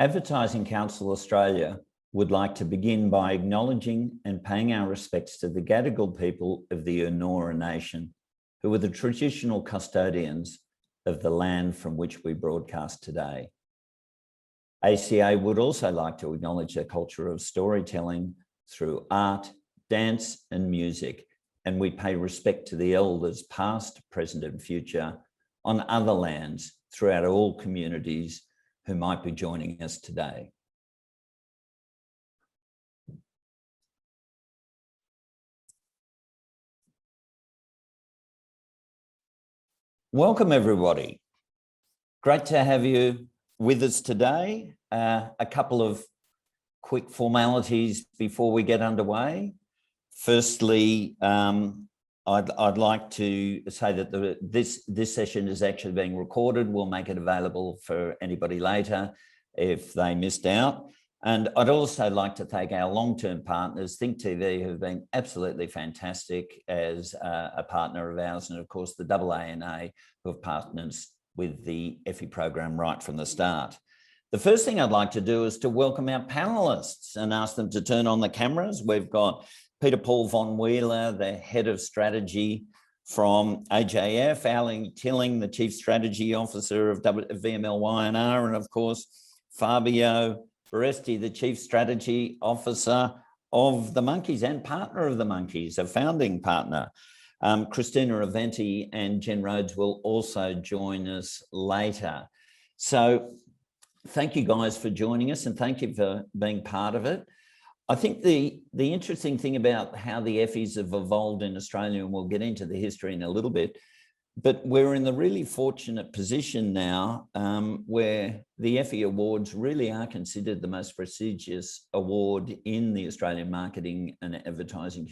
Advertising Council Australia would like to begin by acknowledging and paying our respects to the Gadigal people of the Eora Nation, who are the traditional custodians of the land from which we broadcast today. ACA would also like to acknowledge the culture of storytelling through art, dance and music, and we pay respect to the elders past, present and future on other lands throughout all communities who might be joining us today. Welcome everybody. Great to have you with us today. A couple of quick formalities before we get underway. Firstly, I'd like to say that this session is actually being recorded. We'll make it available for anybody later if they missed out. And I'd also like to thank our long-term partners, Think TV, who've been absolutely fantastic as a partner of ours, and of course the AANA, who have partnered with the Effie program right from the start. The first thing I'd like to do is to welcome our panelists and ask them to turn on the cameras. We've got Peter Paul von Wheeler, the Head of Strategy from AJF, Ali Tilling, the Chief Strategy Officer of VMLY&R, and of course, Fabio Beresti, the Chief Strategy Officer of the Monkeys and partner of the Monkeys, a founding partner. Christina Aventi and Jen Rhodes will also join us later. So thank you guys for joining us and thank you for being part of it. I think the interesting thing about how the Effies have evolved in Australia, and we'll get into the history in a little bit, but we're in the really fortunate position now where the Effie Awards really are considered the most prestigious award in the Australian marketing and advertising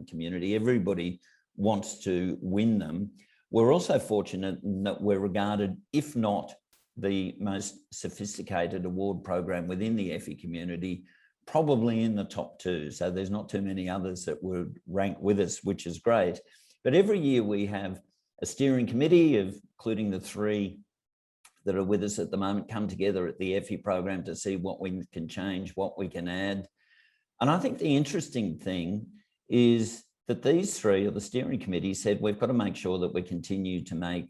community. Everybody wants to win them. We're also fortunate in that we're regarded, if not the most sophisticated award program within the Effie community, probably in the top two. So there's not too many others that would rank with us, which is great. But every year we have a steering committee, including the three that are with us at the moment, come together at the Effie program to see what we can change, what we can add. And I think the interesting thing is that these three, or the steering committee, said we've got to make sure that we continue to make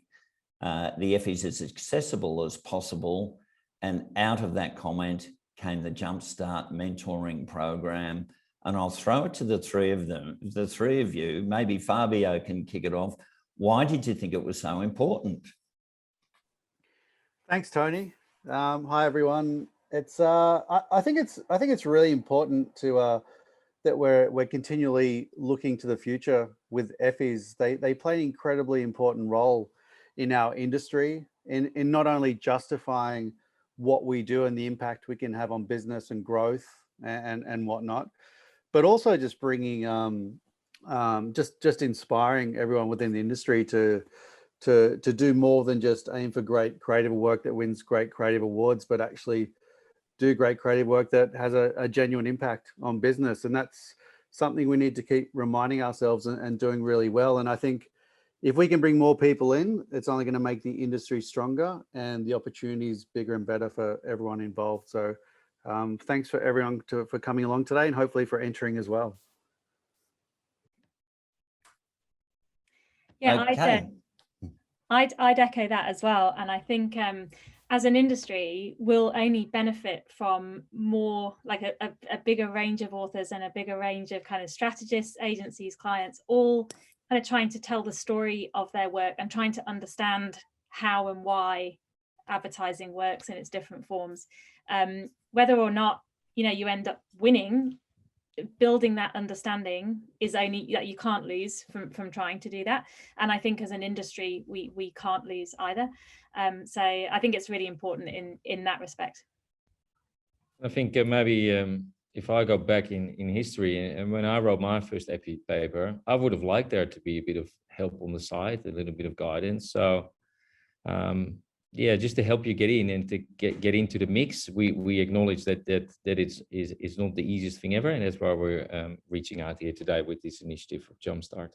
the Effies as accessible as possible. And out of that comment came the Jumpstart mentoring program. And I'll throw it to the three of them, the three of you. Maybe Fabio can kick it off. Why did you think it was so important? Thanks, Tony. Hi, everyone. It's I think it's really important to that we're continually looking to the future with Effies. They play an incredibly important role in our industry in not only justifying what we do and the impact we can have on business and growth and whatnot, but also just bringing just inspiring everyone within the industry to do more than just aim for great creative work that wins great creative awards, but actually do great creative work that has a genuine impact on business. And that's something we need to keep reminding ourselves and doing really well. And I think if we can bring more people in, it's only going to make the industry stronger and the opportunities bigger and better for everyone involved. So thanks for everyone for coming along today, and hopefully for entering as well. Yeah, okay. I'd echo that as well. And I think as an industry, we'll only benefit from more, like a bigger range of authors and a bigger range of kind of strategists, agencies, clients, all kind of trying to tell the story of their work and trying to understand how and why advertising works in its different forms. Whether or not, you end up winning, building that understanding is only that you can't lose from trying to do that. And I think as an industry, we can't lose either. So I think it's really important in that respect. I think maybe if I go back in history, and when I wrote my first Effie paper, I would have liked there to be a bit of help on the side, a little bit of guidance. So yeah, just to help you get in and to get into the mix, we acknowledge that it's not the easiest thing ever, and that's why we're reaching out here today with this initiative of Jumpstart.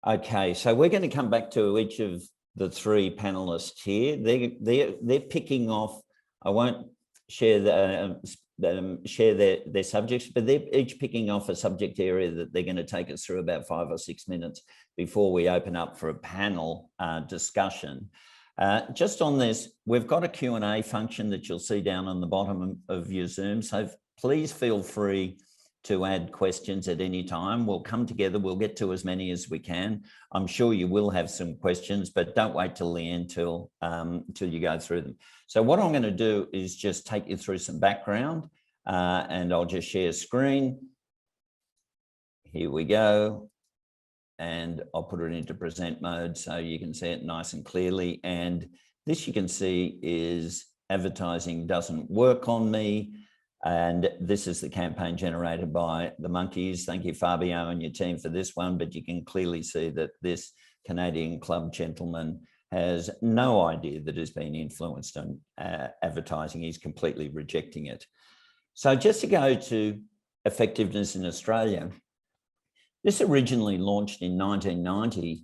Okay, so we're going to come back to each of the three panelists here. They're picking off I won't share their subjects, but they're each picking off a subject area that they're going to take us through about 5 or 6 minutes before we open up for a panel discussion. Just on this, we've got a Q&A function that you'll see down on the bottom of your Zoom. So please feel free to add questions at any time. We'll come together, we'll get to as many as we can. I'm sure you will have some questions, but don't wait till the end till you go through them. So what I'm going to do is just take you through some background and I'll just share screen. Here we go. And I'll put it into present mode so you can see it nice and clearly. And this you can see is advertising doesn't work on me. And this is the campaign generated by the monkeys. Thank you, Fabio, and your team for this one. But you can clearly see that this Canadian club gentleman has no idea that has been influenced on advertising. He's completely rejecting it. So just to go to effectiveness in Australia, this originally launched in 1990.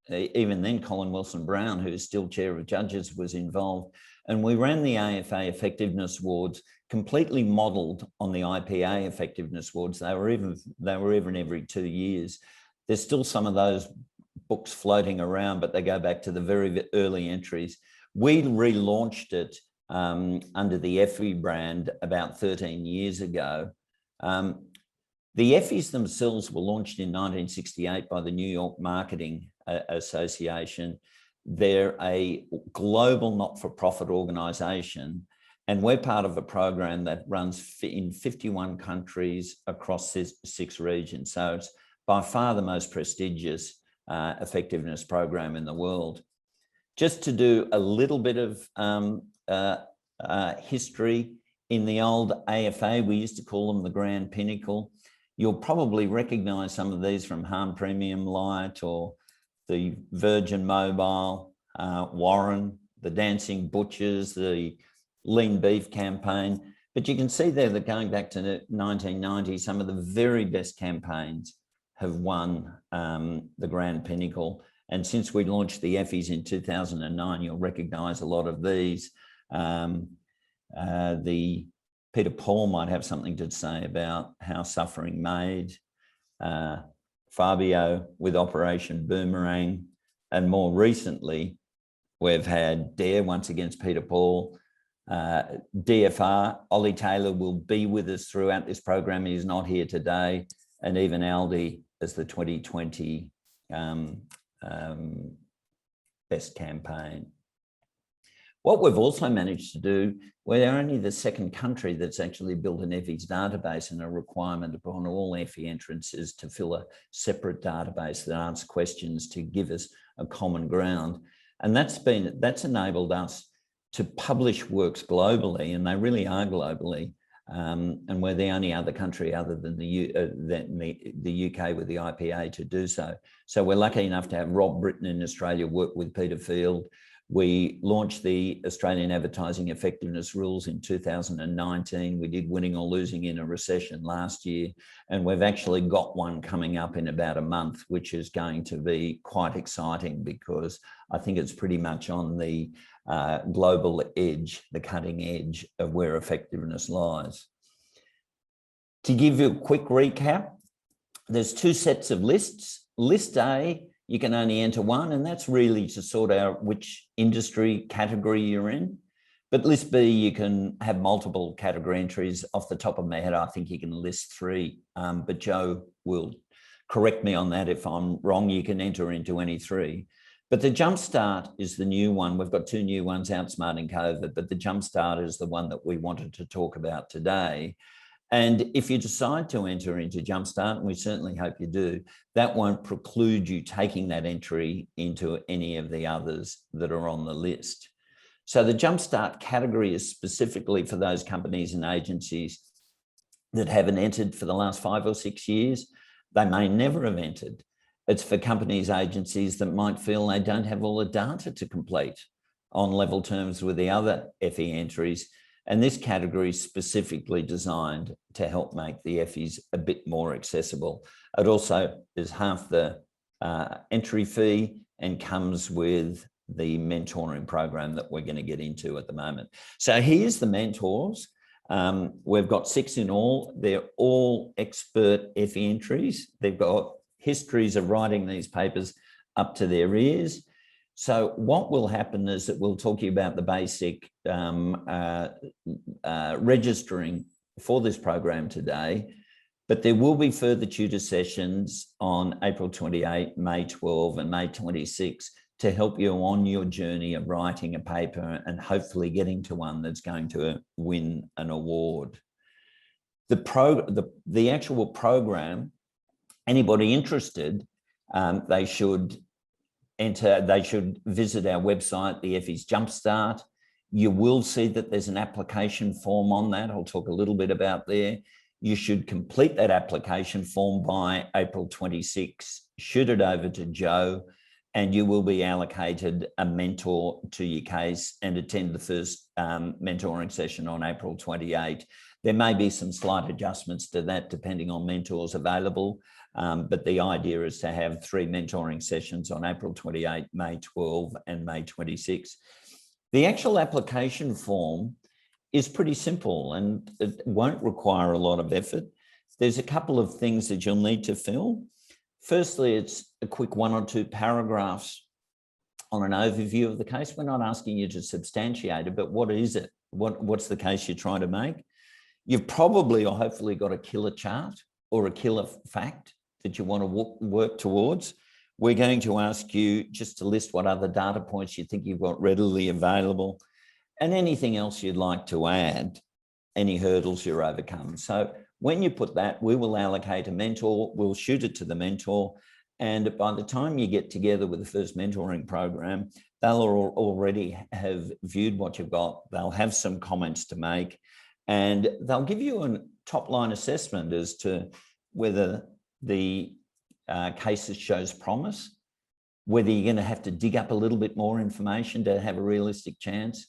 Even then, Colin Wilson-Brown, who is still chair of judges, was involved. And we ran the AFA Effectiveness Awards completely modelled on the IPA Effectiveness Awards. They were even every 2 years. There's still some of those books floating around, but they go back to the very early entries. We relaunched it under the Effies brand about 13 years ago. The Effies themselves were launched in 1968 by the New York Marketing Association. They're a global not-for-profit organisation, and we're part of a program that runs in 51 countries across 6 regions. So it's by far the most prestigious effectiveness program in the world. Just to do a little bit of history, in the old AFA, we used to call them the Grand Pinnacle. You'll probably recognise some of these from Harm Premium Light or the Virgin Mobile, Warren, the Dancing Butchers, the Lean Beef campaign. But you can see there that going back to 1990, some of the very best campaigns have won the Grand Pinnacle. And since we launched the Effies in 2009, you'll recognise a lot of these. The Peter Paul might have something to say about How Suffering Made. Fabio with Operation Boomerang. And more recently, we've had Dare once against Peter Paul. DFR, Ollie Taylor will be with us throughout this program. He's not here today. And even Aldi as the 2020 best campaign. What we've also managed to do, we're only the second country that's actually built an Effies database, and a requirement upon all Effie entrants is to fill a separate database that asks questions to give us a common ground. And that's enabled us to publish works globally, and they really are globally. And we're the only other country other than the UK with the IPA to do so. So we're lucky enough to have Rob Britton in Australia work with Peter Field. We launched the Australian Advertising Effectiveness Rules in 2019. We did Winning or Losing in a Recession last year, and we've actually got one coming up in about a month, which is going to be quite exciting because I think it's pretty much on the global edge, the cutting edge of where effectiveness lies. To give you a quick recap, there's 2 sets of lists. List A, you can only enter one, and that's really to sort out which industry category you're in. But list B, you can have multiple category entries. Off the top of my head, I think you can list 3, but Joe will correct me on that if I'm wrong. You can enter into any 3. But the Jumpstart is the new one. We've got 2 new ones, Outsmarting COVID, but the Jumpstart is the one that we wanted to talk about today. And if you decide to enter into Jumpstart, and we certainly hope you do, that won't preclude you taking that entry into any of the others that are on the list. So the Jumpstart category is specifically for those companies and agencies that haven't entered for the last 5 or 6 years. They may never have entered. It's for companies, agencies that might feel they don't have all the data to complete on level terms with the other FE entries. And this category is specifically designed to help make the Effies a bit more accessible. It also is half the entry fee and comes with the mentoring program that we're going to get into at the moment. So here's the mentors. We've got 6 in all. They're all expert Effie entries. They've got histories of writing these papers up to their ears. So what will happen is that we'll talk to you about the basic registering for this program today, but there will be further tutor sessions on April 28, May 12 and May 26 to help you on your journey of writing a paper and hopefully getting to one that's going to win an award. The actual program, anybody interested, they should visit our website, the Effies Jumpstart. You will see that there's an application form on that. I'll talk a little bit about there. You should complete that application form by April 26, shoot it over to Joe, and you will be allocated a mentor to your case and attend the first mentoring session on April 28. There may be some slight adjustments to that depending on mentors available, but the idea is to have 3 mentoring sessions on April 28, May 12 and May 26. The actual application form is pretty simple and it won't require a lot of effort. There's a couple of things that you'll need to fill. Firstly, it's a quick 1 or 2 paragraphs on an overview of the case. We're not asking you to substantiate it, but what is it? What's the case you're trying to make? You've probably or hopefully got a killer chart or a killer fact that you want to work towards. We're going to ask you just to list what other data points you think you've got readily available and anything else you'd like to add, any hurdles you're overcome. So when you put that, we will allocate a mentor, we'll shoot it to the mentor, and by the time you get together with the first mentoring program, they'll already have viewed what you've got, they'll have some comments to make, and they'll give you a top-line assessment as to whether the case shows promise, whether you're going to have to dig up a little bit more information to have a realistic chance,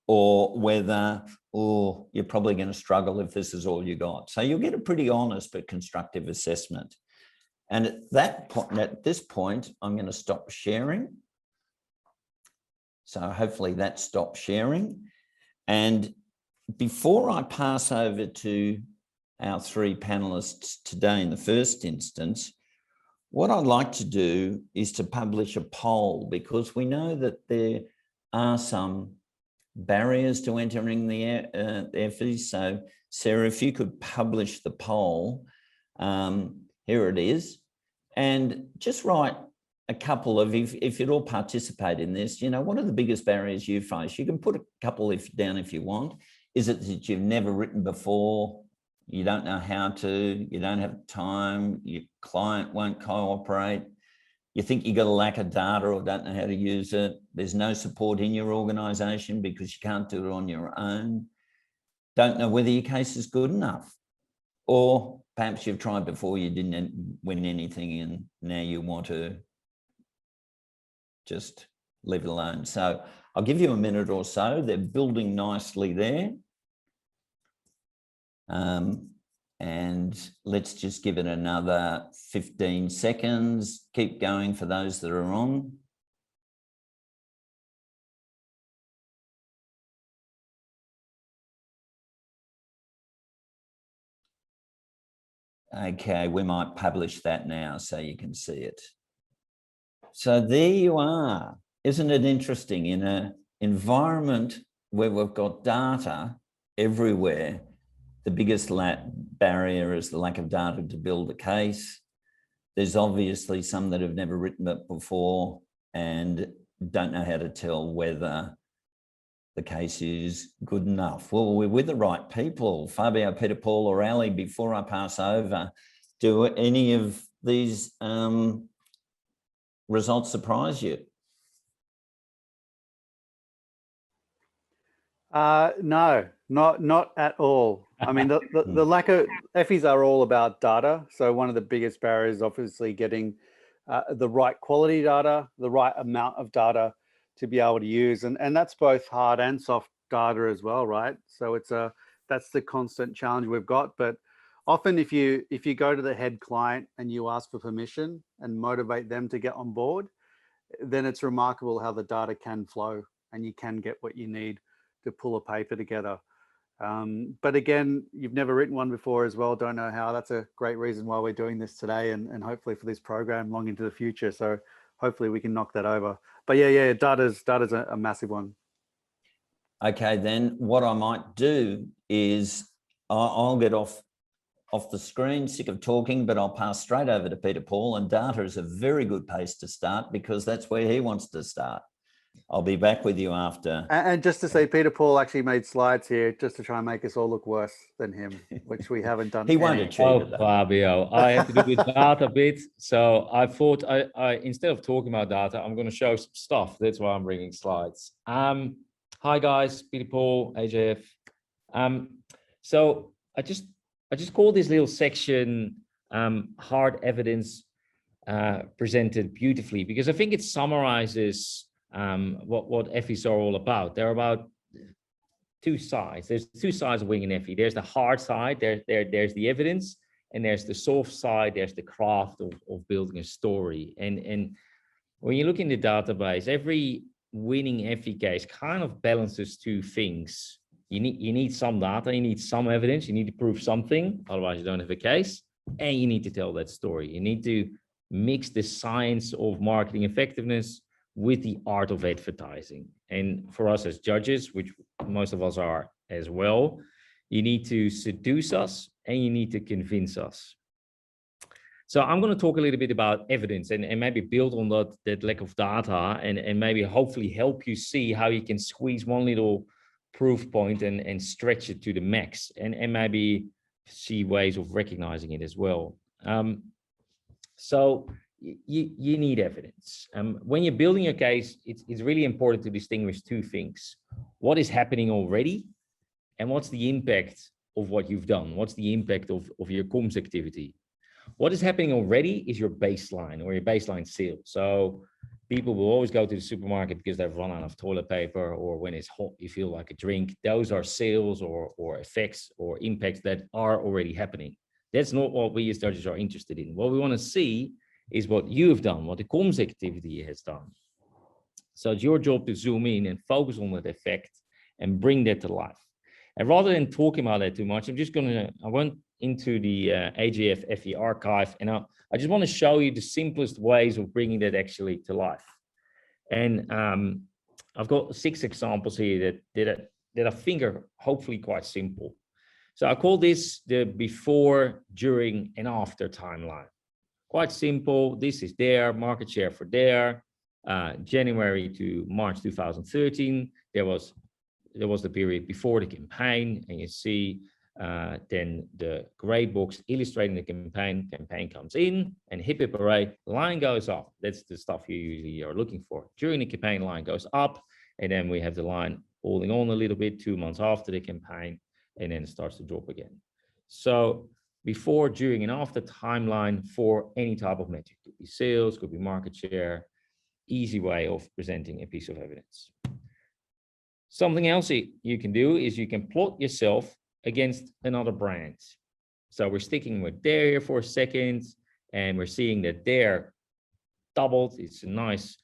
or whether, you're probably going to struggle if this is all you got. So you'll get a pretty honest but constructive assessment. And at this point, I'm going to stop sharing. So hopefully that stops sharing. And before I pass over to our 3 panelists today in the first instance, what I'd like to do is to publish a poll, because we know that there are some barriers to entering the Effies. So Sarah, if you could publish the poll, here it is, and just write a couple of, if you'd all participate in this, what are the biggest barriers you face? You can put a couple down if you want. Is it that you've never written before? You don't know how to, you don't have time, your client won't cooperate, you think you got a lack of data or don't know how to use it, there's no support in your organisation because you can't do it on your own, don't know whether your case is good enough, or perhaps you've tried before, you didn't win anything and now you want to just leave it alone. So I'll give you a minute or so. They're building nicely there. And let's just give it another 15 seconds. Keep going for those that are on. Okay, we might publish that now so you can see it. So there you are. Isn't it interesting? In an environment where we've got data everywhere, the biggest barrier is the lack of data to build a case. There's obviously some that have never written it before and don't know how to tell whether the case is good enough. Well, we're with the right people. Fabio, Peter, Paul, or Ali, before I pass over, do any of these results surprise you? No, not at all. I mean, the lack of Effies are all about data. So one of the biggest barriers is obviously getting the right quality data, the right amount of data to be able to use, and that's both hard and soft data as well, right? So that's the constant challenge we've got. But often, if you go to the head client and you ask for permission and motivate them to get on board, then it's remarkable how the data can flow and you can get what you need to pull a paper together. But again, you've never written one before as well, don't know how. That's a great reason why we're doing this today, and hopefully for this program long into the future. So hopefully we can knock that over. But yeah, data's a massive one. Okay, then what I might do is I'll get off the screen, sick of talking, but I'll pass straight over to Peter Paul, and data is a very good place to start because that's where he wants to start. I'll be back with you after. And just to say, Peter Paul actually made slides here just to try and make us all look worse than him, which we haven't done. He won't achieve Oh, it, though. Fabio, I have to do with data a bit. So I thought I instead of talking about data, I'm going to show some stuff. That's why I'm bringing slides. Hi guys, Peter Paul, AJF. So I just call this little section hard evidence presented beautifully, because I think it summarizes what Effies are all about. They're about two sides. There's two sides of winging Effie. There's the hard side, there's the evidence, and there's the soft side, there's the craft of building a story. And when you look in the database, every winning Effie case kind of balances two things. You need some data, you need some evidence, you need to prove something, otherwise you don't have a case, and you need to tell that story. You need to mix the science of marketing effectiveness with the art of advertising. And for us as judges, which most of us are as well, you need to seduce us and you need to convince us. So I'm going to talk a little bit about evidence and maybe build on that lack of data and maybe hopefully help you see how you can squeeze one little proof point and stretch it to the max and maybe see ways of recognizing it as well. So you need evidence. When you're building your case, it's really important to distinguish two things. What is happening already and what's the impact of what you've done? What's the impact of your comms activity? What is happening already is your baseline or your baseline sale. So people will always go to the supermarket because they've run out of toilet paper, or when it's hot, you feel like a drink. Those are sales or effects or impacts that are already happening. That's not what we as judges are interested in. What we want to see is what you have done, what the comms activity has done. So it's your job to zoom in and focus on that effect and bring that to life. And rather than talking about that too much, I went into the AGF Effie archive, and I just want to show you the simplest ways of bringing that actually to life. And I've got 6 examples here that I think are hopefully quite simple. So I call this the before, during, and after timeline. Quite simple. This is their market share for their January to March 2013. There was the period before the campaign, and you see then the gray box illustrating the campaign. Campaign comes in, and hip hip hooray, line goes up. That's the stuff you usually are looking for. During the campaign, line goes up, and then we have the line holding on a little bit 2 months after the campaign, and then it starts to drop again. So before, during, and after timeline for any type of metric. Could be sales, could be market share. Easy way of presenting a piece of evidence. Something else you can do is you can plot yourself against another brand. So we're sticking with Dare here for a second, and we're seeing that Dare doubled. It's a nice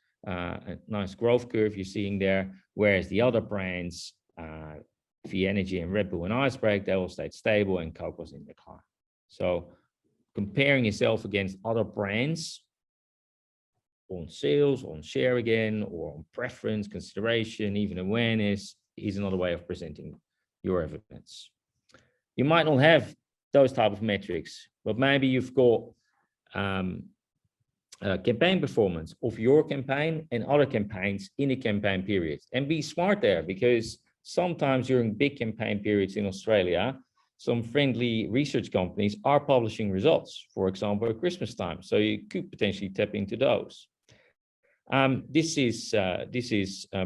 growth curve you're seeing there, whereas the other brands, V Energy and Red Bull and Icebreak, they all stayed stable, and Coke was in decline. So comparing yourself against other brands on sales, on share again, or on preference, consideration, even awareness is another way of presenting your evidence. You might not have those type of metrics, but maybe you've got campaign performance of your campaign and other campaigns in the campaign period. And be smart there, because sometimes during big campaign periods in Australia, some friendly research companies are publishing results, for example, at Christmas time. So you could potentially tap into those. This is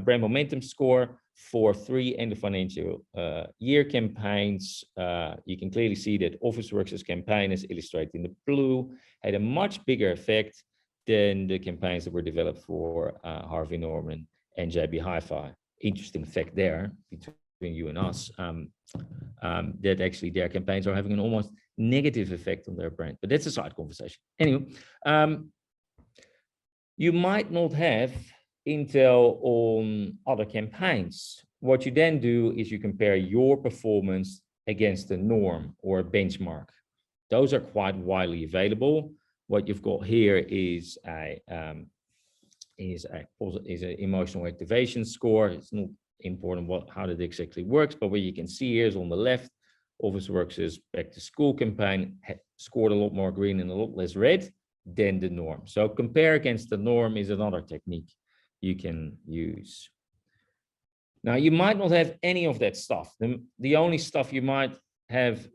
brand momentum score for 3 end of financial year campaigns. You can clearly see that Officeworks' campaign, is illustrated in the blue, had a much bigger effect than the campaigns that were developed for Harvey Norman and JB Hi-Fi. Interesting fact there between you and us, that actually their campaigns are having an almost negative effect on their brand, but that's a side conversation. Anyway, You might not have intel on other campaigns. What you then do is you compare your performance against the norm or a benchmark. Those are quite widely available. What you've got here is an emotional activation score. It's not important how that exactly works, but what you can see here is on the left, Officeworks' back to school campaign scored a lot more green and a lot less red than the norm. So compare against the norm is another technique you can use. Now, you might not have any of that stuff. The only stuff you might have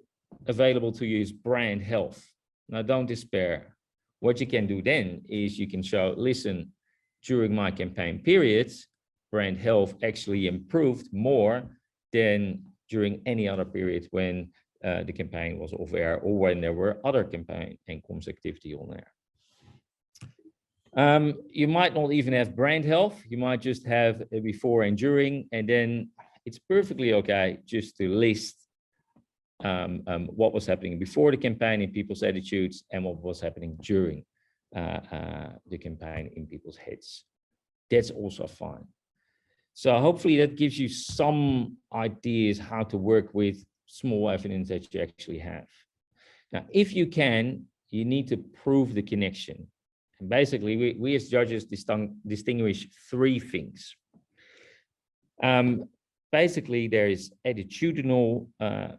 available to you is brand health. Now, don't despair. What you can do then is you can show, listen, during my campaign periods, brand health actually improved more than during any other period when the campaign was off air or when there were other campaign and comms activity on air. You might not even have brand health. You might just have a before and during, and then it's perfectly okay just to list what was happening before the campaign in people's attitudes and what was happening during the campaign in people's heads. That's also fine. So hopefully that gives you some ideas how to work with small evidence that you actually have. Now, if you can, you need to prove the connection. And basically, we as judges distinguish three things. Basically, there is attitudinal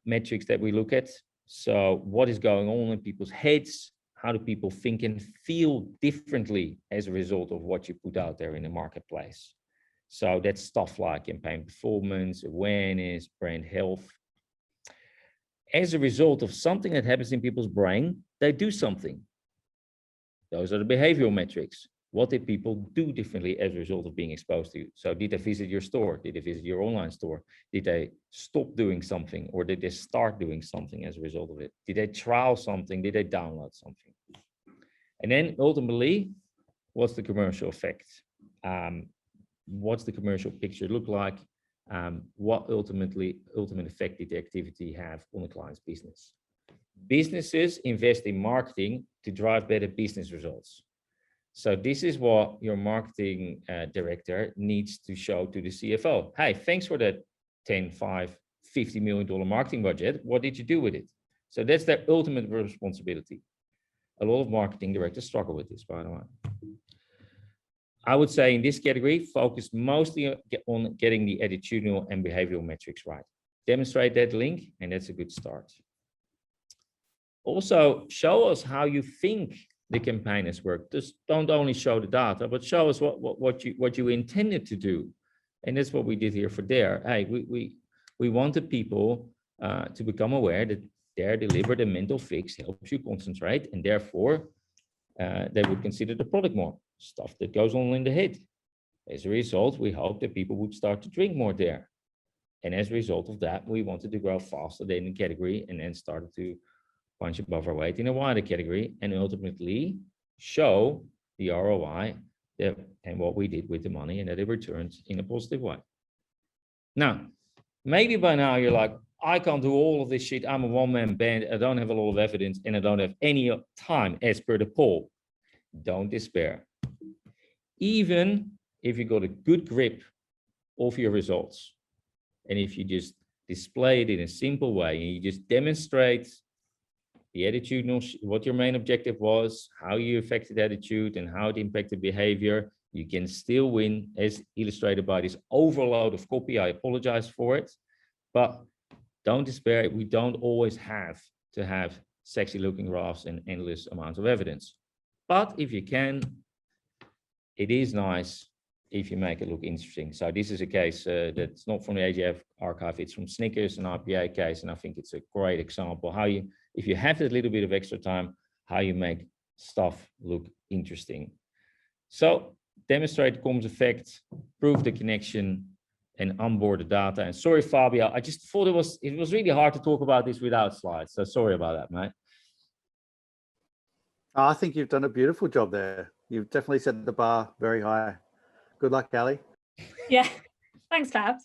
metrics that we look at. So what is going on in people's heads? How do people think and feel differently as a result of what you put out there in the marketplace? So that's stuff like campaign performance, awareness, brand health. As a result of something that happens in people's brain, they do something. Those are the behavioral metrics. What did people do differently as a result of being exposed to you? So did they visit your store? Did they visit your online store? Did they stop doing something, or did they start doing something as a result of it? Did they trial something? Did they download something? And then ultimately, what's the commercial effect? What's the commercial picture look like? What ultimate effect did the activity have on the client's business? Businesses invest in marketing to drive better business results. So this is what your marketing director needs to show to the CFO. Hey, thanks for that 10, 5, $50 million marketing budget. What did you do with it? So that's their ultimate responsibility. A lot of marketing directors struggle with this, by the way. I would say in this category, focus mostly on getting the attitudinal and behavioral metrics right. Demonstrate that link, and that's a good start. Also, show us how you think the campaign has worked. Just don't only show the data, but show us what you intended to do. And that's what we did here for DARE. Hey, we wanted people to become aware that their delivered and mental fix helps you concentrate, and therefore they would consider the product more, stuff that goes on in the head. As a result, we hope that people would start to drink more DARE. And as a result of that, we wanted to grow faster than the category and then started to punch above our weight in a wider category and ultimately show the ROI and what we did with the money and that it returns in a positive way. Now, maybe by now you're like, I can't do all of this shit. I'm a one-man band. I don't have a lot of evidence and I don't have any time as per the poll. Don't despair. Even if you got a good grip of your results, and if you just display it in a simple way and you just demonstrate the attitudinal, what your main objective was, how you affected attitude and how it impacted behavior, you can still win, as illustrated by this overload of copy. I apologize for it, but don't despair. We don't always have to have sexy looking graphs and endless amounts of evidence. But if you can, it is nice if you make it look interesting. So this is a case that's not from the AGF archive, it's from Snickers, an RPA case, and I think it's a great example how you, if you have a little bit of extra time, how you make stuff look interesting. So demonstrate comms effect, prove the connection, and onboard the data. And sorry, Fabio, I just thought it was really hard to talk about this without slides. So sorry about that, mate. I think you've done a beautiful job there. You've definitely set the bar very high. Good luck, Ali. Yeah, thanks, Fabs.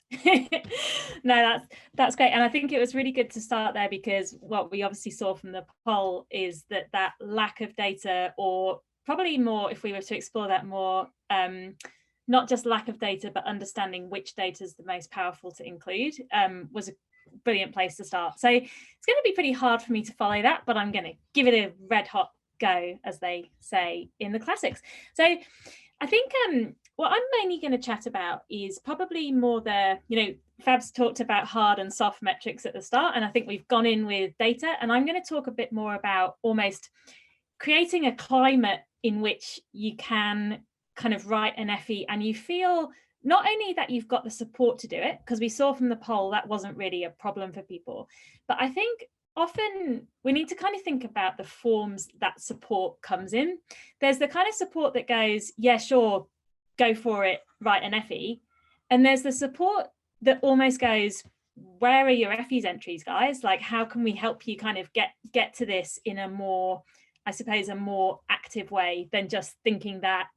No, that's great. And I think it was really good to start there because what we obviously saw from the poll is that lack of data or probably more, if we were to explore that more, not just lack of data, but understanding which data is the most powerful to include, was a brilliant place to start. So it's going to be pretty hard for me to follow that, but I'm going to give it a red hot go, as they say in the classics. So I think what I'm mainly going to chat about is probably more the, Fab's talked about hard and soft metrics at the start, and I think we've gone in with data, and I'm going to talk a bit more about almost creating a climate in which you can kind of write an Effie and you feel not only that you've got the support to do it, because we saw from the poll that wasn't really a problem for people, but I think often we need to kind of think about the forms that support comes in. There's the kind of support that goes, yeah, sure, go for it, write an Effie. And there's the support that almost goes, where are your Effies entries, guys? Like, how can we help you kind of get to this in a more, I suppose, a more active way than just thinking that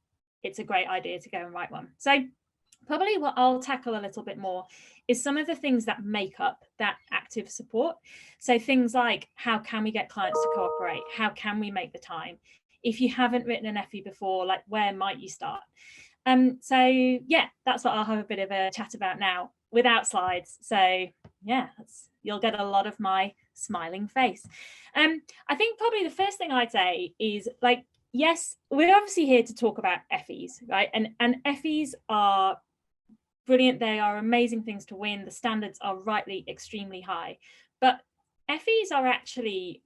it's a great idea to go and write one. So probably what I'll tackle a little bit more is some of the things that make up that active support. So things like, how can we get clients to cooperate? How can we make the time? If you haven't written an Effie before, like, where might you start? So yeah, that's what I'll have a bit of a chat about now, without slides. So yeah, you'll get a lot of my smiling face. I think probably the first thing I'd say is, like, yes, we're obviously here to talk about Effies, right? And Effies are brilliant. They are amazing things to win. The standards are rightly extremely high, but Effies are actually,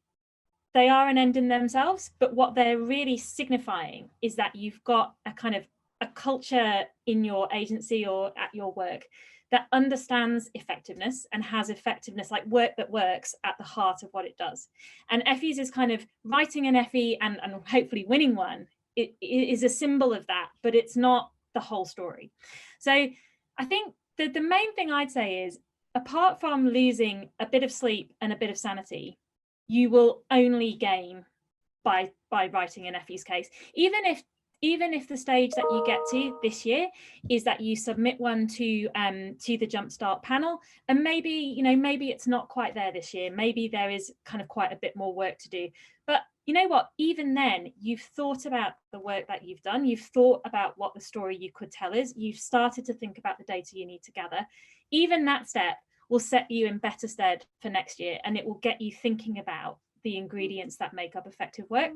they are an end in themselves, but what they're really signifying is that you've got a kind of a culture in your agency or at your work that understands effectiveness and has effectiveness, like work that works, at the heart of what it does. And Effies is kind of writing an Effie and hopefully winning one. It is a symbol of that, but it's not the whole story. So I think that the main thing I'd say is, apart from losing a bit of sleep and a bit of sanity, you will only gain by writing an Effie's case. Even if the stage that you get to this year is that you submit one to the Jumpstart panel, and maybe maybe it's not quite there this year, maybe there is kind of quite a bit more work to do, but you know what, even then you've thought about the work that you've done, you've thought about what the story you could tell is, you've started to think about the data you need to gather. Even that step will set you in better stead for next year, and it will get you thinking about the ingredients that make up effective work.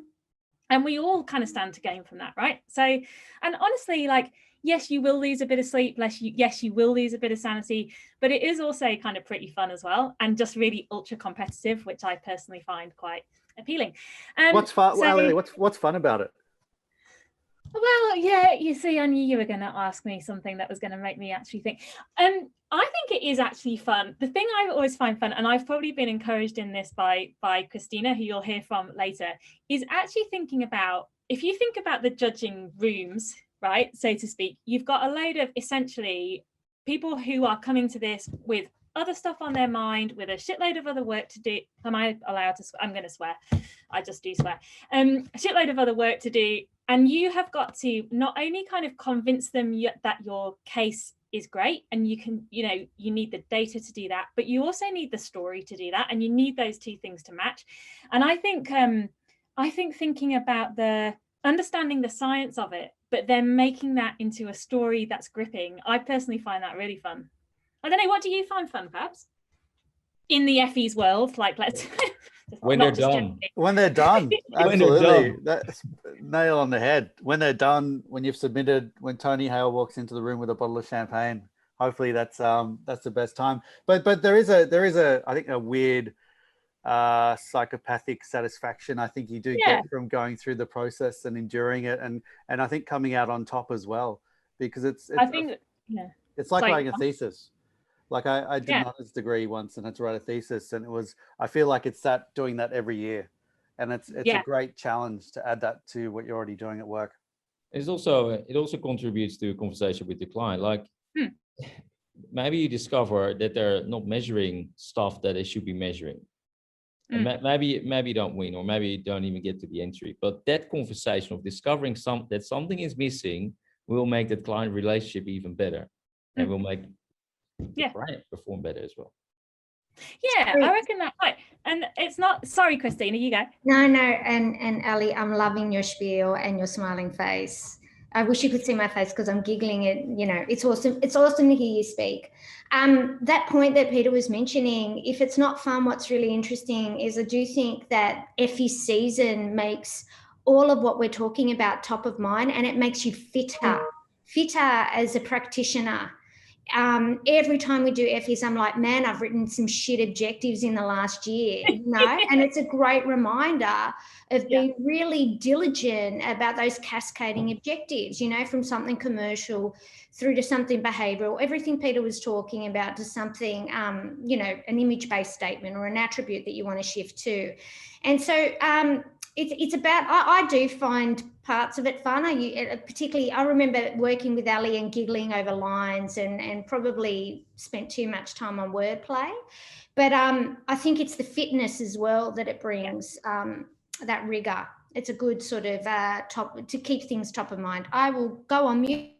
And we all kind of stand to gain from that, right? So, and honestly, like, yes, you will lose a bit of sleep, yes, you will lose a bit of sanity, but it is also kind of pretty fun as well, and just really ultra competitive, which I personally find quite appealing. What's fun? So, Well, what's fun about it? Well, yeah, you see, I knew you were going to ask me something that was going to make me actually think. I think it is actually fun. The thing I always find fun, and I've probably been encouraged in this by Christina, who you'll hear from later, is actually thinking about, if you think about the judging rooms, right, so to speak, you've got a load of essentially people who are coming to this with other stuff on their mind, with a shitload of other work to do. Am I allowed to swear? I'm going to swear. I just do swear. A shitload of other work to do. And you have got to not only kind of convince them that your case is great, and you can, you need the data to do that, but you also need the story to do that, and you need those two things to match. And I think thinking about understanding the science of it, but then making that into a story that's gripping, I personally find that really fun. I don't know, what do you find fun, Fabs? In the Effies world, like, let's when they're done. When they're done, absolutely. That's nail on the head. When they're done, when you've submitted, when Tony Hale walks into the room with a bottle of champagne, hopefully that's the best time. But there is a I think a weird psychopathic satisfaction I think you do get from going through the process and enduring it, and I think coming out on top as well, because it's like writing a thesis. Like I did an honors degree once and had to write a thesis, and I feel like it's doing that every year, and it's a great challenge to add that to what you're already doing at work. It also contributes to a conversation with the client. Like maybe you discover that they're not measuring stuff that they should be measuring. And maybe you don't win, or maybe you don't even get to the entry. But that conversation of discovering that something is missing will make that client relationship even better, and will make the client perform better as well. Yeah, I reckon that. Right. And it's not, sorry, Christina, you go. No, and Ali, I'm loving your spiel and your smiling face. I wish you could see my face because I'm giggling at, you know, it's awesome. It's awesome to hear you speak. That point that Peter was mentioning, if it's not fun, what's really interesting is I do think that Effie season makes all of what we're talking about top of mind, and it makes you fitter as a practitioner. Every time we do Effies, I'm like, man, I've written some shit objectives in the last year, you know, and it's a great reminder of being really diligent about those cascading objectives, you know, from something commercial through to something behavioral, everything Peter was talking about, to something, you know, an image-based statement or an attribute that you want to shift to. And so it's about, I do find parts of it fun. Particularly, I remember working with Ali and giggling over lines and probably spent too much time on wordplay. But I think it's the fitness as well that it brings, that rigor. It's a good sort of to keep things top of mind. I will go on mute.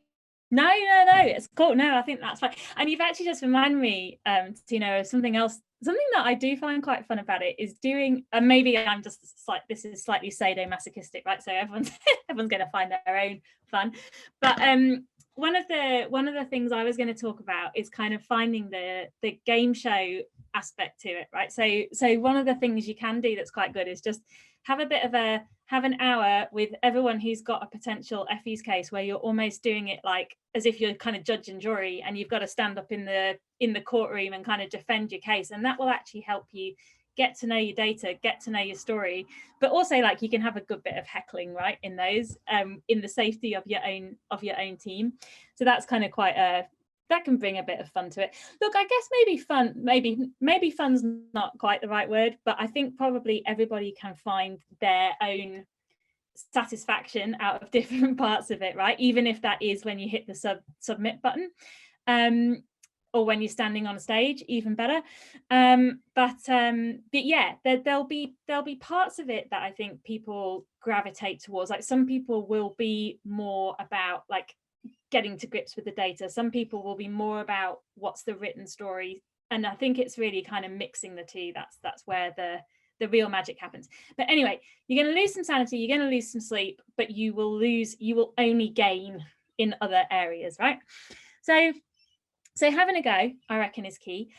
No, it's cool. No, I think that's fine. And you've actually just reminded me, you know, something else. Something that I do find quite fun about it is doing, and maybe I'm just like, this is slightly sadomasochistic, right? So everyone's going to find their own fun. But one of the things I was going to talk about is kind of finding the game show aspect to it, right? So one of the things you can do that's quite good is just have an hour with everyone who's got a potential Effies case, where you're almost doing it like as if you're kind of judge and jury, and you've got to stand up in the courtroom and kind of defend your case, and that will actually help you get to know your data, get to know your story, but also like you can have a good bit of heckling, right, in those in the safety of your own team. So that's kind of quite that can bring a bit of fun to it. Look, I guess maybe fun's not quite the right word, but I think probably everybody can find their own satisfaction out of different parts of it, right? Even if that is when you hit the submit button, or when you're standing on a stage, even better. But yeah, there'll be parts of it that I think people gravitate towards. Like some people will be more about like getting to grips with the data. Some people will be more about what's the written story. And I think it's really kind of mixing the two. That's where the real magic happens. But anyway, you're going to lose some sanity, you're going to lose some sleep, but you will only gain in other areas, right? So having a go, I reckon, is key.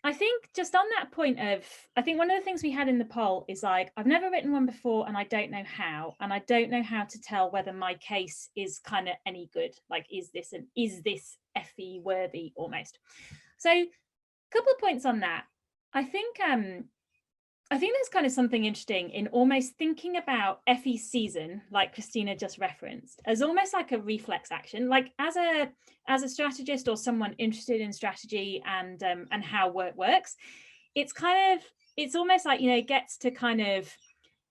I think just on that point of, I think one of the things we had in the poll is like, I've never written one before and I don't know how, and I don't know how to tell whether my case is kind of any good. Like, is this Effie worthy almost? So a couple of points on that. I think there's kind of something interesting in almost thinking about Effie's season, like Christina just referenced, as almost like a reflex action. Like as a strategist or someone interested in strategy and how work works, it's almost like, you know, it gets to kind of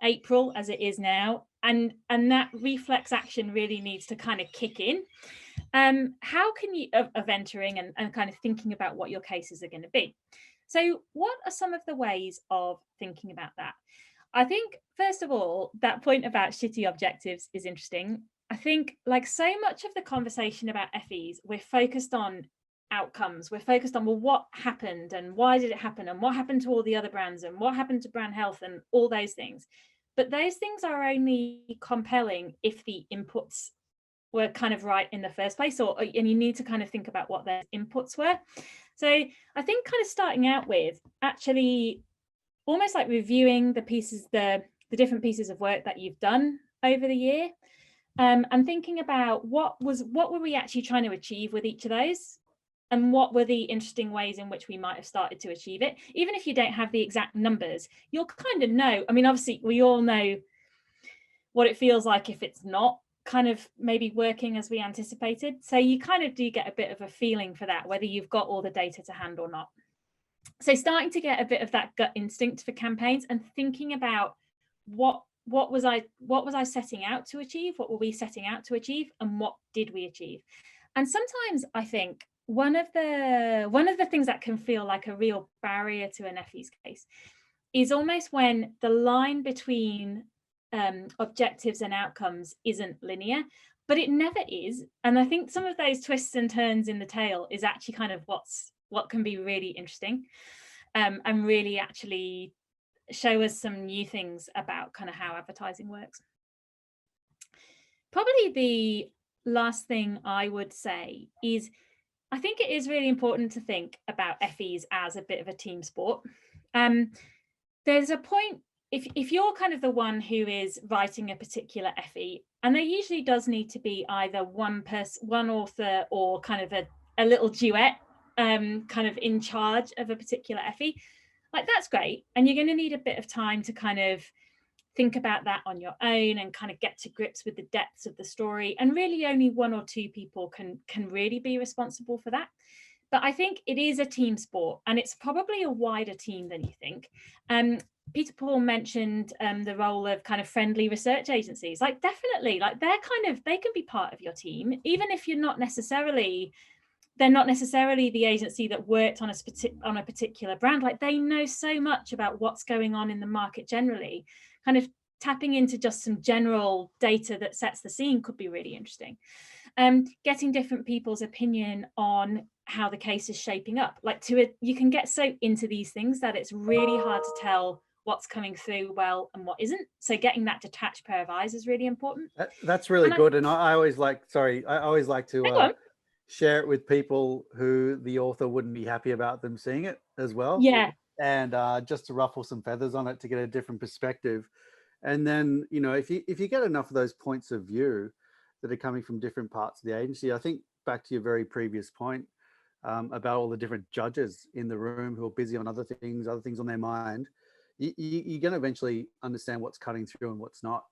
April as it is now, and that reflex action really needs to kind of kick in. How can you of entering and kind of thinking about what your cases are going to be? So what are some of the ways of thinking about that? I think, first of all, that point about shitty objectives is interesting. I think, like so much of the conversation about Effies, we're focused on outcomes. We're focused on, well, what happened and why did it happen and what happened to all the other brands and what happened to brand health and all those things. But those things are only compelling if the inputs were kind of right in the first place, and you need to kind of think about what their inputs were. So I think kind of starting out with actually almost like reviewing the pieces, the different pieces of work that you've done over the year, and thinking about what were we actually trying to achieve with each of those, and what were the interesting ways in which we might have started to achieve it. Even if you don't have the exact numbers, you'll kind of know. I mean, obviously we all know what it feels like if it's not kind of maybe working as we anticipated. So you kind of do get a bit of a feeling for that, whether you've got all the data to hand or not. So starting to get a bit of that gut instinct for campaigns and thinking about what was I setting out to achieve? What were we setting out to achieve? And what did we achieve? And sometimes I think one of the things that can feel like a real barrier to an Effies case is almost when the line between objectives and outcomes isn't linear, but it never is. And I think some of those twists and turns in the tale is actually kind of what can be really interesting. and really actually show us some new things about kind of how advertising works. Probably the last thing I would say is, I think it is really important to think about Effies as a bit of a team sport. There's a point, if you're kind of the one who is writing a particular Effie, and there usually does need to be either one author or kind of a little duet kind of in charge of a particular Effie, like that's great. And you're going to need a bit of time to kind of think about that on your own and kind of get to grips with the depths of the story. And really only one or two people can really be responsible for that. But I think it is a team sport, and it's probably a wider team than you think. Peter Paul mentioned the role of kind of friendly research agencies. Like definitely, like they can be part of your team, even if they're not necessarily the agency that worked on a particular brand. Like they know so much about what's going on in the market generally. Kind of tapping into just some general data that sets the scene could be really interesting. Getting different people's opinion on how the case is shaping up. Like you can get so into these things that it's really hard to tell what's coming through well and what isn't. So getting that detached pair of eyes is really important. That's really good. And I always like to share it with people who the author wouldn't be happy about them seeing it as well. Yeah. And just to ruffle some feathers on it to get a different perspective. And then, you know, if you get enough of those points of view that are coming from different parts of the agency, I think back to your very previous point about all the different judges in the room who are busy on other things on their mind, you're going to eventually understand what's cutting through and what's not.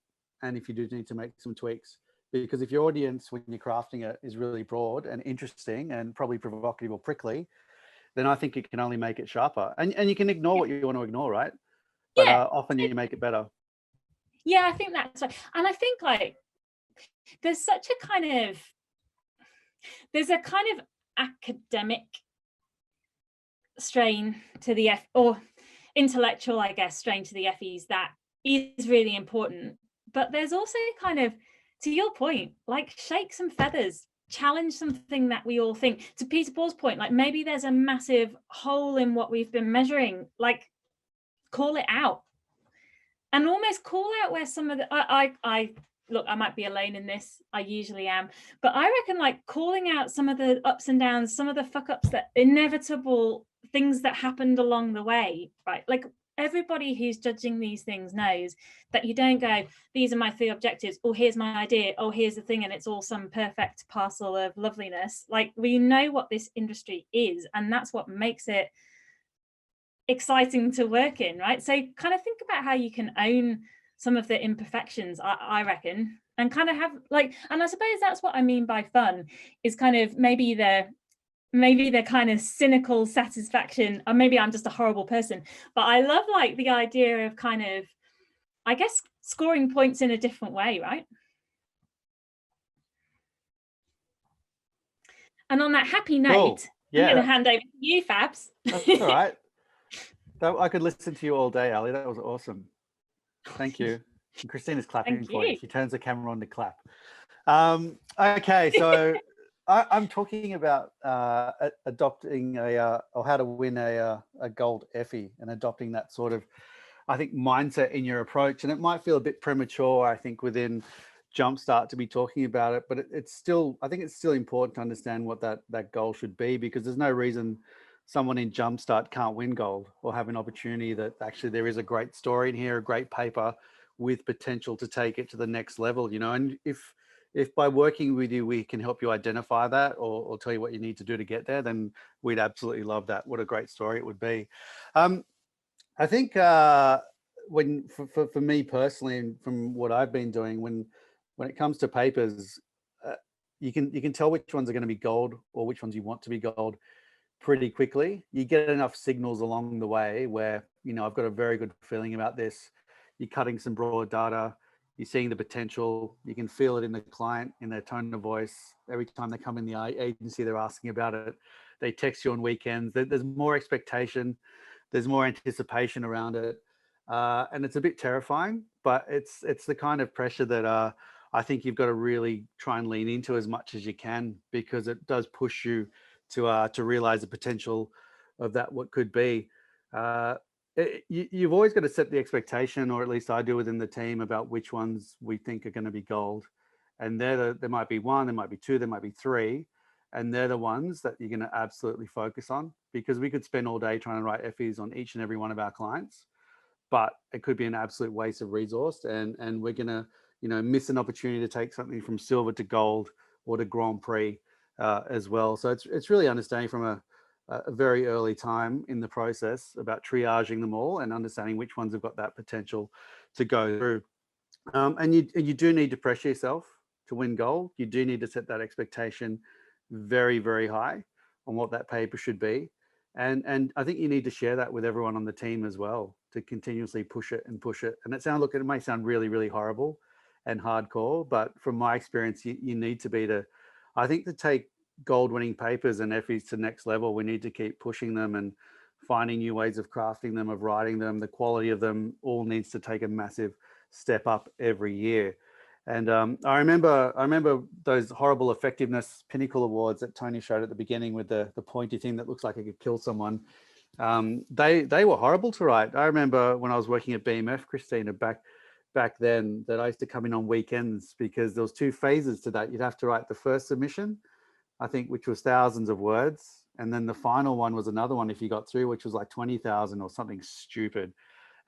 And if you do need to make some tweaks, because if your audience, when you're crafting it, is really broad and interesting and probably provocative or prickly, then I think it can only make it sharper. And you can ignore what you want to ignore, right? But often you make it better. Yeah, I think that's right. And I think like there's a kind of academic strain to the or intellectual, I guess, strain to the Effies that is really important. But there's also kind of, to your point, like shake some feathers, challenge something that we all think. To Peter Paul's point, like maybe there's a massive hole in what we've been measuring, like call it out. And almost call out where some of the, I look, I might be alone in this, I usually am, but I reckon like calling out some of the ups and downs, some of the fuck ups, that inevitable things that happened along the way, right? Like everybody who's judging these things knows that you don't go, these are my 3 objectives, oh, here's my idea, oh, here's the thing, and it's all some perfect parcel of loveliness. Like we know what this industry is, and that's what makes it exciting to work in, right? So kind of think about how you can own some of the imperfections, I reckon, and kind of have like, and I suppose that's what I mean by fun, is kind of maybe the kind of cynical satisfaction, or maybe I'm just a horrible person, but I love like the idea of kind of, I guess, scoring points in a different way, right? And on that happy note, cool. Yeah. I'm going to hand over to you, Fabs. That's all right. I could listen to you all day, Ali. That was awesome. Thank you. And Christina's clapping for you. She turns the camera on to clap. Okay, so I'm talking about adopting or how to win a gold Effie and adopting that sort of, I think, mindset in your approach. And it might feel a bit premature, I think, within Jumpstart to be talking about it, but I think it's still important to understand what that goal should be, because there's no reason someone in Jumpstart can't win gold or have an opportunity that actually there is a great story in here, a great paper with potential to take it to the next level, you know. And if by working with you, we can help you identify that or tell you what you need to do to get there, then we'd absolutely love that. What a great story it would be. I think for me personally, and from what I've been doing, when it comes to papers, you can tell which ones are going to be gold or which ones you want to be gold pretty quickly. You get enough signals along the way where, you know, I've got a very good feeling about this. You're cutting some broad data, you're seeing the potential, you can feel it in the client, in their tone of voice. Every time they come in the agency, they're asking about it. They text you on weekends. There's more expectation, there's more anticipation around it. And it's a bit terrifying, but it's the kind of pressure that I think you've got to really try and lean into as much as you can, because it does push you to realize the potential of that, what could be. You've always got to set the expectation, or at least I do within the team, about which ones we think are going to be gold. And there might be one, there might be two, there might be three. And they're the ones that you're going to absolutely focus on, because we could spend all day trying to write Effies on each and every one of our clients, but it could be an absolute waste of resource. And we're going to, miss an opportunity to take something from silver to gold or to Grand Prix as well. So it's really understanding from a very early time in the process about triaging them all and understanding which ones have got that potential to go through. And you do need to pressure yourself to win gold. You do need to set that expectation very, very high on what that paper should be. And I think you need to share that with everyone on the team as well, to continuously push it and push it. And it may sound really, really horrible and hardcore, but from my experience, you need to be I think to take gold winning papers and Effies to the next level, we need to keep pushing them and finding new ways of crafting them, of writing them. The quality of them all needs to take a massive step up every year. And I remember those horrible effectiveness Pinnacle awards that Tony showed at the beginning with the pointy thing that looks like it could kill someone. They were horrible to write. I remember when I was working at BMF, Christina, back then, that I used to come in on weekends, because there was two phases to that. You'd have to write the first submission, I think, which was thousands of words. And then the final one was another one, if you got through, which was like 20,000 or something stupid.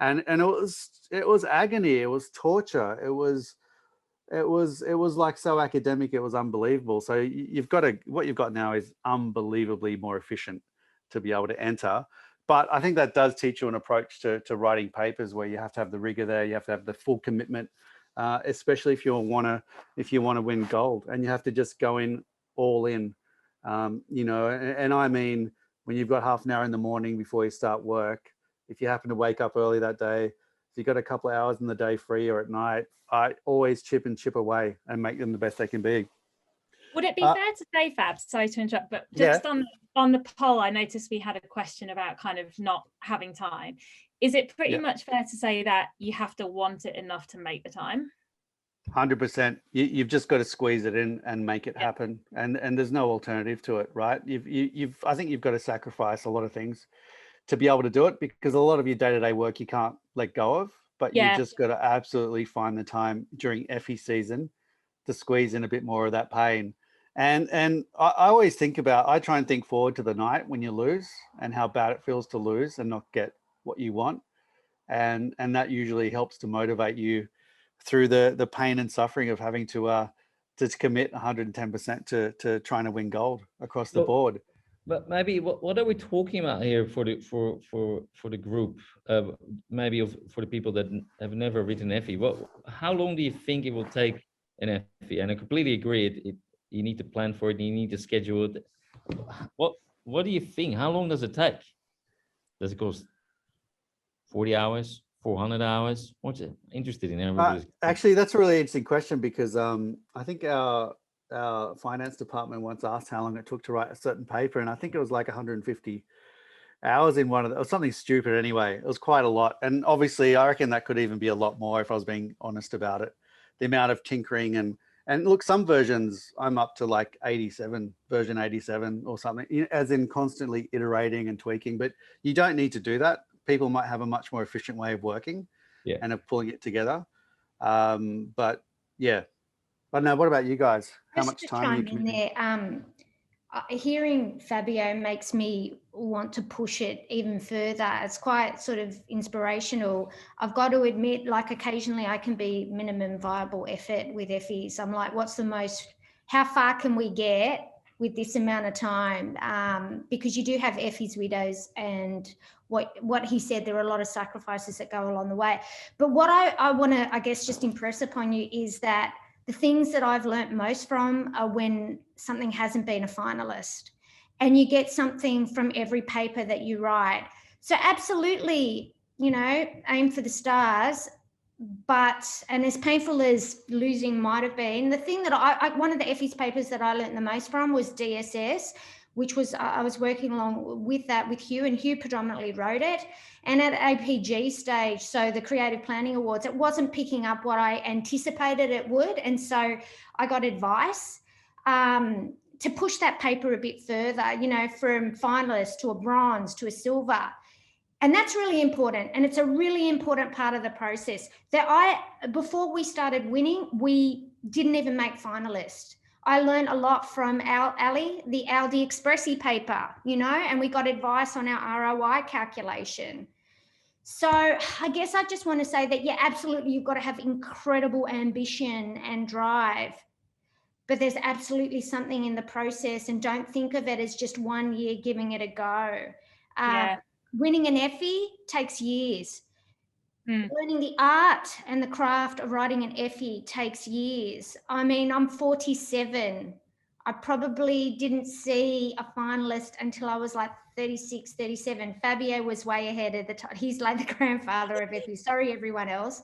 And it was agony. It was torture. It was like so academic. It was unbelievable. So what you've got now is unbelievably more efficient to be able to enter. But I think that does teach you an approach to writing papers where you have to have the rigor there. You have to have the full commitment, especially if you want to win gold, and you have to just go in all in. And I mean, when you've got half an hour in the morning before you start work, if you happen to wake up early that day, if you've got a couple of hours in the day free or at night, I always chip away and make them the best they can be. Would it be fair to say, Fab, sorry to interrupt, but just on the poll, I noticed we had a question about kind of not having time. Is it pretty much fair to say that you have to want it enough to make the time? 100%. You've just got to squeeze it in and make it happen. And there's no alternative to it, right? I think you've got to sacrifice a lot of things to be able to do it, because a lot of your day-to-day work you can't let go of, but you just got to absolutely find the time during Effie season to squeeze in a bit more of that pain. And I always I try and think forward to the night when you lose and how bad it feels to lose and not get what you want. And that usually helps to motivate you through the pain and suffering of having to commit 110% to trying to win gold across the board. But maybe what are we talking about here for the group? Maybe for the people that have never written Effie. How long do you think it will take an Effie? And I completely agree. You need to plan for it. You need to schedule it. What do you think? How long does it take? Does it cost 40 hours? 400 hours? What's it? Interested in everybody's. Actually, that's a really interesting question, because I think our finance department once asked how long it took to write a certain paper, and I think it was like 150 hours in one of them, or something stupid anyway. It was quite a lot. And obviously I reckon that could even be a lot more if I was being honest about it. The amount of tinkering and look, some versions I'm up to like version 87 or something, as in constantly iterating and tweaking, but you don't need to do that. People might have a much more efficient way of working and of pulling it together. But yeah, I don't know. What about you guys? How much time are you committing? Hearing Fabio makes me want to push it even further. It's quite sort of inspirational. I've got to admit, like occasionally I can be minimum viable effort with Effies. I'm like, how far can we get with this amount of time? Because you do have Effies widows, and what he said, there are a lot of sacrifices that go along the way. But what I want to, I guess, just impress upon you is that the things that I've learnt most from are when something hasn't been a finalist, and you get something from every paper that you write. So absolutely, aim for the stars. But, and as painful as losing might have been, the thing that one of the Effies papers that I learnt the most from was DSS, which was, I was working along with that with Hugh, and Hugh predominantly wrote it. And at APG stage, so the Creative Planning Awards, it wasn't picking up what I anticipated it would. And so I got advice to push that paper a bit further, from finalist to a bronze to a silver. And that's really important. And it's a really important part of the process before we started winning, we didn't even make finalists. I learned a lot from Ali, the Aldi Expressi paper, and we got advice on our ROI calculation. So I guess I just want to say that, yeah, absolutely, you've got to have incredible ambition and drive, but there's absolutely something in the process, and don't think of it as just 1 year giving it a go. Winning an Effie takes years. Learning the art and the craft of writing an Effie takes years. I mean, I'm 47. I probably didn't see a finalist until I was like 36, 37. Fabio was way ahead at the time. He's like the grandfather of Effie. Sorry, everyone else.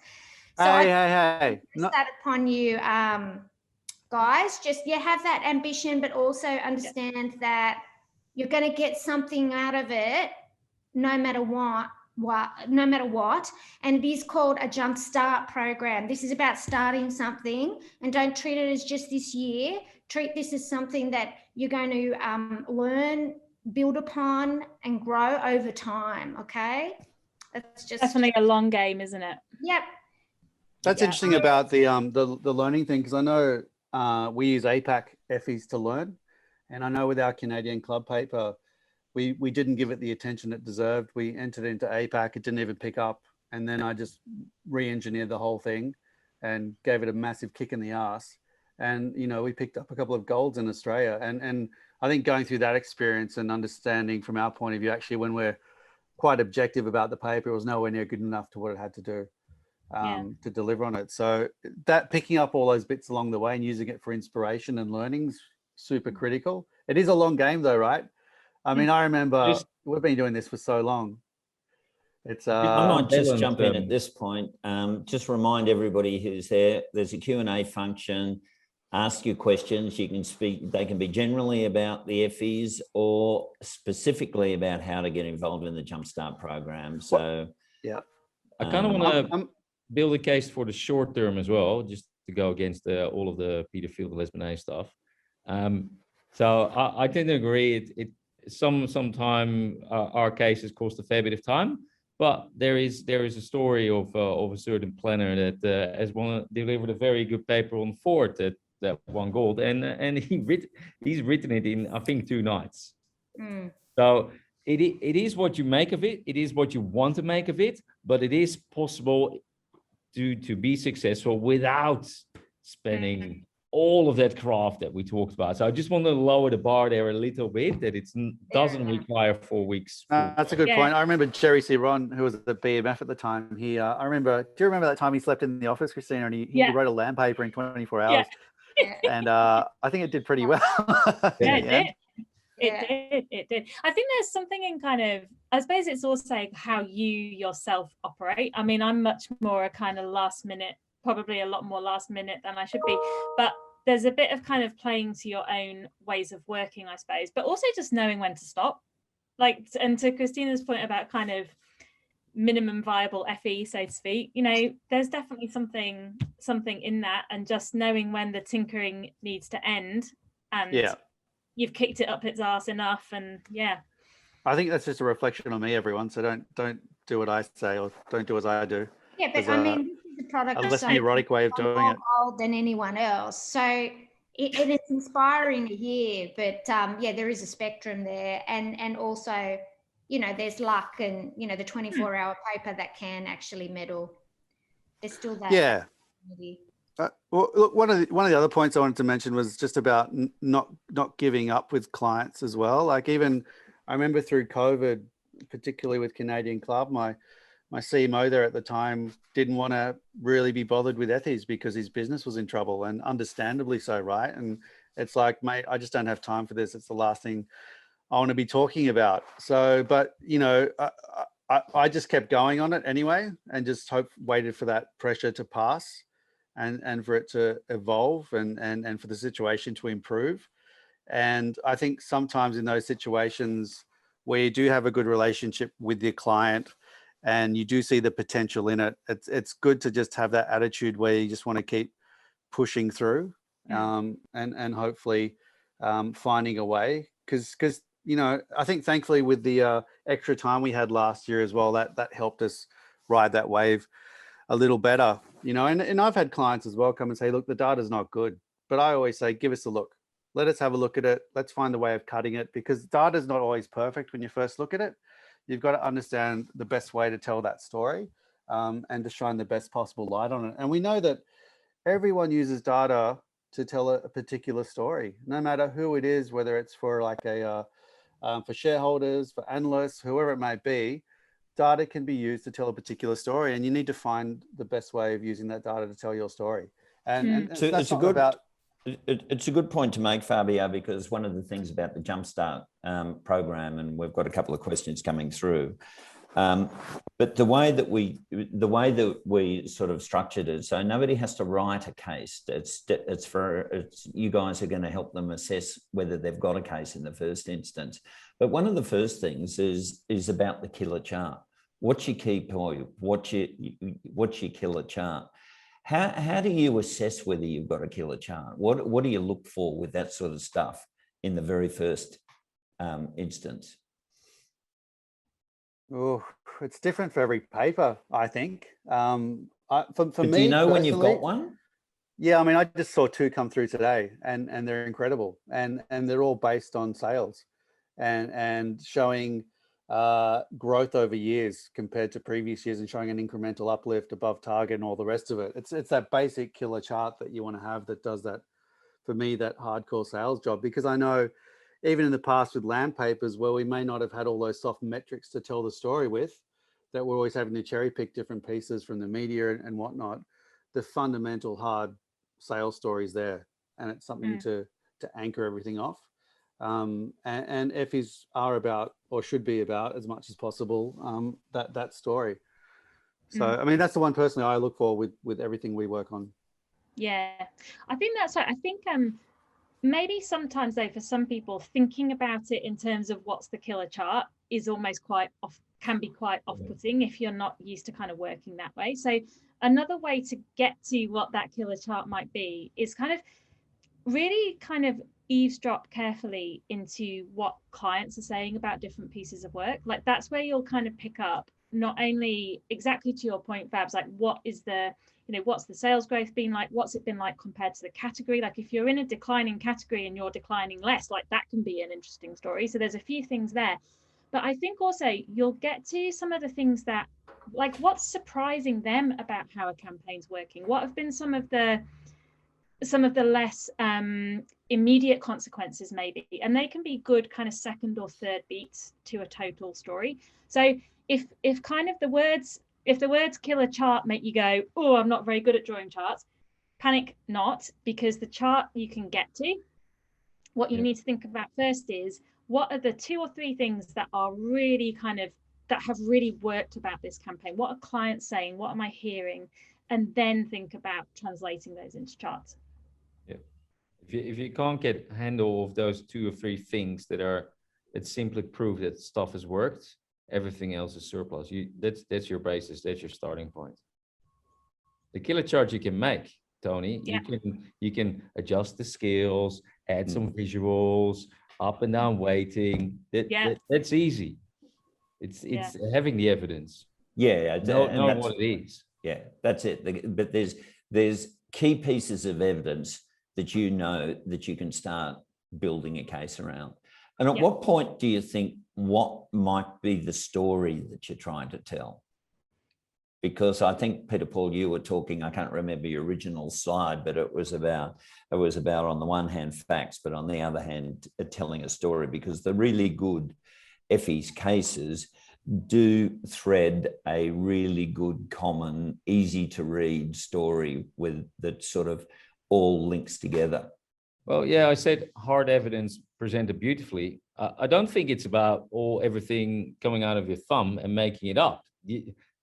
So Hey. That upon you, guys. Just, have that ambition, but also understand that you're going to get something out of it no matter what, and it is called a Jumpstart program. This is about starting something, and don't treat it as just this year. Treat this as something that you're going to learn, build upon, and grow over time. Okay, that's just definitely a long game, isn't it? Yep. That's interesting about the learning thing, because I know we use APAC Effies to learn, and I know with our Canadian club paper, we didn't give it the attention it deserved. We entered into APAC, it didn't even pick up, and then I just re-engineered the whole thing and gave it a massive kick in the ass. And we picked up a couple of golds in Australia, and I think going through that experience and understanding from our point of view, actually, when we're quite objective about the paper, it was nowhere near good enough to what it had to do to deliver on it. So that picking up all those bits along the way and using it for inspiration and learning's super critical. It is a long game though, right? I mean, I remember we've been doing this for so long. It's I might just jump in at this point. Just remind everybody who's there, there's a Q&A function. Ask your questions. You can speak, they can be generally about the Effies or specifically about how to get involved in the Jumpstart program. So I kind of want to build a case for the short term as well, just to go against all of the Peter Field and Lesbian stuff. So I tend to agree. Sometime our cases cost a fair bit of time, but there is a story of a certain planner that has delivered a very good paper on Ford that won gold, and he's written it in, I think, 2 nights. So it is what you make of it. It is what you want to make of it, but it is possible to be successful without spending all of that craft that we talked about. So I just want to lower the bar there a little bit, that it doesn't require 4 weeks. That's a good point. I remember Jerry C. Ron, who was at the BMF at the time. Do you remember that time he slept in the office, Christina, and he wrote a land paper in 24 hours? And I think it did pretty well. It did. I think there's something in kind of, I suppose it's also how you yourself operate. I mean, I'm much more a kind of last minute, probably a lot more last minute than I should be, but there's a bit of kind of playing to your own ways of working, I suppose, but also just knowing when to stop. Like, and to Christina's point about kind of minimum viable FE, so to speak, there's definitely something in that, and just knowing when the tinkering needs to end, and you've kicked it up its arse enough. And I think that's just a reflection on me, everyone. So don't do what I say, or don't do as I do. Yeah, but I mean, the product a less neurotic way of doing it than anyone else, so it's inspiring to hear, but there is a spectrum there, and also there's luck, and the 24-hour paper that can actually medal, there's still that well, look, one of the other points I wanted to mention was just about not giving up with clients as well. Like, even I remember through COVID, particularly with Canadian Club, my CMO there at the time didn't want to really be bothered with Effies because his business was in trouble, and understandably so, right? And it's like, mate, I just don't have time for this. It's the last thing I want to be talking about. So, but I just kept going on it anyway, and just waited for that pressure to pass, and for it to evolve, and for the situation to improve. And I think sometimes in those situations where you do have a good relationship with your client, and you do see the potential in it, it's good to just have that attitude where you just want to keep pushing through, and hopefully finding a way, because you know, I think thankfully with the extra time we had last year as well, that helped us ride that wave a little better, you know. And I've had clients as well come and say, look, the data's not good, but I always say, give us a look. Let us have a look at it. Let's find a way of cutting it, because data is not always perfect when you first look at it. You've got to understand the best way to tell that story, and to shine the best possible light on it. And we know that everyone uses data to tell a particular story, no matter who it is, whether it's for like for shareholders, for analysts, whoever it might be. Data can be used to tell a particular story, and you need to find the best way of using that data to tell your story. And So that's not about. It's a good point to make, Fabio, because one of the things about the Jumpstart program, and we've got a couple of questions coming through, but the way that we sort of structured it, so nobody has to write a case. It's you guys are going to help them assess whether they've got a case in the first instance. But one of the first things is about the killer chart. What's your key point? What's your killer chart? How do you assess whether you've got a killer chart? What do you look for with that sort of stuff in the very first instance? Oh, it's different for every paper, I think. For me, do you know when you've got one? Yeah, I mean, I just saw 2 come through today, and they're incredible, and they're all based on sales, and showing growth over years compared to previous years, and showing an incremental uplift above target and all the rest of it. It's that basic killer chart that you want to have that does that, for me, that hardcore sales job. Because I know even in the past with land papers, where we may not have had all those soft metrics to tell the story with, that we're always having to cherry pick different pieces from the media and whatnot, the fundamental hard sales story is there, and it's something to anchor everything off. And Effies are about, or should be about, as much as possible, that story. So I mean, that's the one personally I look for with everything we work on. Yeah, I think that's right. I think maybe sometimes though, for some people, thinking about it in terms of what's the killer chart is almost can be quite off-putting if you're not used to kind of working that way. So another way to get to what that killer chart might be is kind of really kind of eavesdrop carefully into what clients are saying about different pieces of work. Like that's where you'll kind of pick up not only exactly to your point, Fabs, like what is the, you know, what's the sales growth been like? What's it been like compared to the category? Like if you're in a declining category and you're declining less, like that can be an interesting story. So there's a few things there. But I think also you'll get to some of the things that, like what's surprising them about how a campaign's working? What have been some of the less immediate consequences maybe, and they can be good kind of second or third beats to a total story. So if kind of the words killer chart make you go, oh, I'm not very good at drawing charts, panic not, because the chart you can get to. What you need to think about first is, what are the 2 or 3 things that are really kind of, that have really worked about this campaign? What are clients saying? What am I hearing? And then think about translating those into charts. Yeah. If you can't get a handle of those 2 or 3 things that simply prove that stuff has worked, everything else is surplus. That's your basis. That's your starting point. The killer chart you can make, Tony. Yeah. You can adjust the scales, add some visuals, up and down weighting. That's easy. It's having the evidence. Yeah, knowing what it is. Yeah, that's it. But there's key pieces of evidence that you know that you can start building a case around. And at what point do you think what might be the story that you're trying to tell? Because I think, Peter Paul, you were talking, I can't remember your original slide, but it was about on the one hand facts, but on the other hand telling a story, because the really good Effies cases do thread a really good, common, easy to read story that sort of all links together. Well, yeah, I said hard evidence presented beautifully. I don't think it's about everything coming out of your thumb and making it up.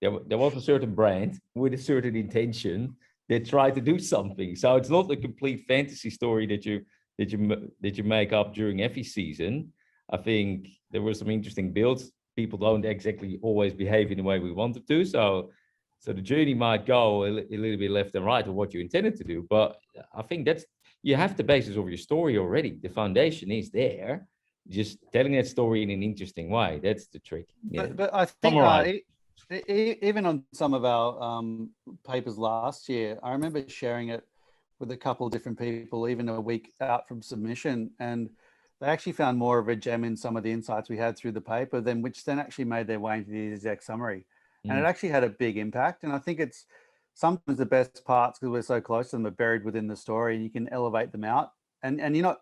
There was a certain brand with a certain intention that tried to do something. So it's not a complete fantasy story that you make up during Effies season. I think there were some interesting builds. People don't exactly always behave in the way we want them to. So the journey might go a little bit left and right of what you intended to do. But I think you have the basis of your story already. The foundation is there. just telling that story in an interesting way. That's the trick. Yeah. But I think Summarize. even on some of our papers last year, I remember sharing it with a couple of different people, even a week out from submission, and they actually found more of a gem in some of the insights we had through the paper, which then actually made their way into the exec summary. And it actually had a big impact. And I think it's sometimes the best parts, because we're so close to them, are buried within the story, and you can elevate them out. And you're not,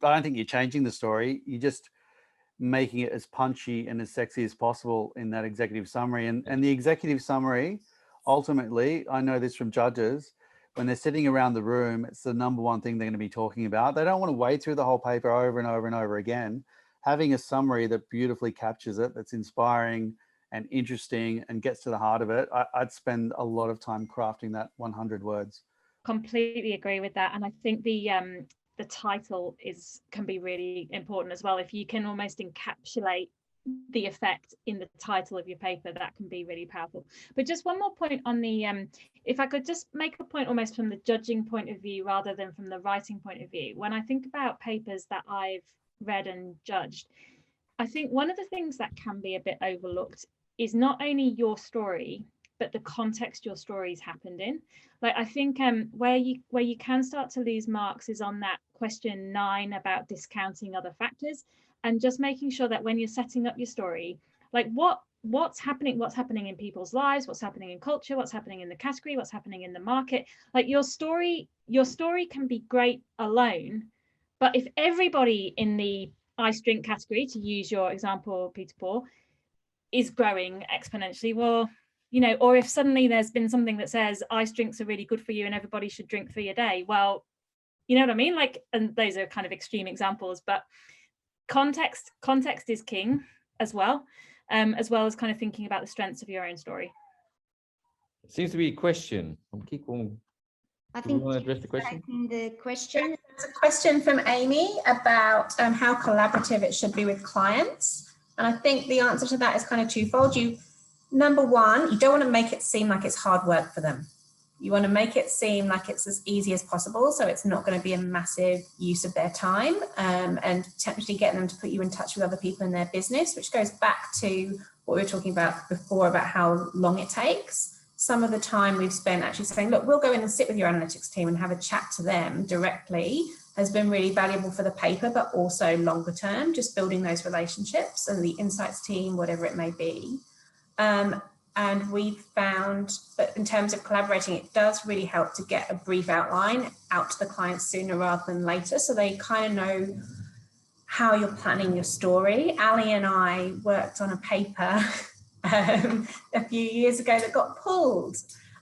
I don't think you're changing the story. You're just making it as punchy and as sexy as possible in that executive summary. And the executive summary, ultimately, I know this from judges, when they're sitting around the room, it's the number one thing they're going to be talking about. They don't want to wade through the whole paper over and over and over again. Having a summary that beautifully captures it, that's inspiring and interesting and gets to the heart of it, I'd spend a lot of time crafting that 100 words. Completely agree with that. And I think the title can be really important as well. If you can almost encapsulate the effect in the title of your paper, that can be really powerful. But just one more point on the if I could just make a point almost from the judging point of view rather than from the writing point of view. When I think about papers that I've read and judged, I think one of the things that can be a bit overlooked is not only your story, but the context your story's happened in. Like, I think where you can start to lose marks is on that question 9 about discounting other factors, and just making sure that when you're setting up your story, like what's happening in people's lives, what's happening in culture, what's happening in the category, what's happening in the market. Like your story can be great alone, but if everybody in the ice drink category, to use your example, Peter Paul, is growing exponentially, well, you know, or if suddenly there's been something that says ice drinks are really good for you and everybody should drink 3 a day, well, you know what I mean? Like, and those are kind of extreme examples, but context is king as well as kind of thinking about the strengths of your own story. It seems to be a question from Kiko. I Do you think want to address the question? the question. There's a question from Amy about how collaborative it should be with clients. And I think the answer to that is kind of twofold. Number one, you don't want to make it seem like it's hard work for them. You want to make it seem like it's as easy as possible, so it's not going to be a massive use of their time, and potentially getting them to put you in touch with other people in their business, which goes back to what we were talking about before about how long it takes. Some of the time we've spent actually saying, look, we'll go in and sit with your analytics team and have a chat to them directly, has been really valuable for the paper, but also longer term, just building those relationships and the insights team, whatever it may be. And we've found that in terms of collaborating, it does really help to get a brief outline out to the clients sooner rather than later, so they kind of know how you're planning your story. Ali and I worked on a paper a few years ago that got pulled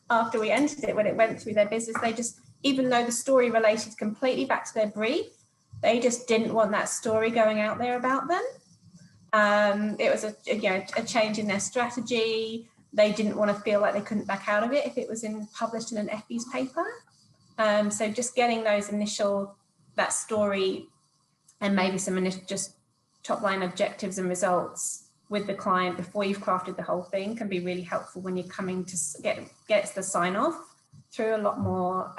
after we entered it. When it went through their business, they just, even though the story related completely back to their brief, they just didn't want that story going out there about them. It was a change in their strategy. They didn't want to feel like they couldn't back out of it if it was published in an Effies paper. So just getting those that story and maybe some initial just top line objectives and results with the client before you've crafted the whole thing can be really helpful when you're coming to get the sign off through a lot more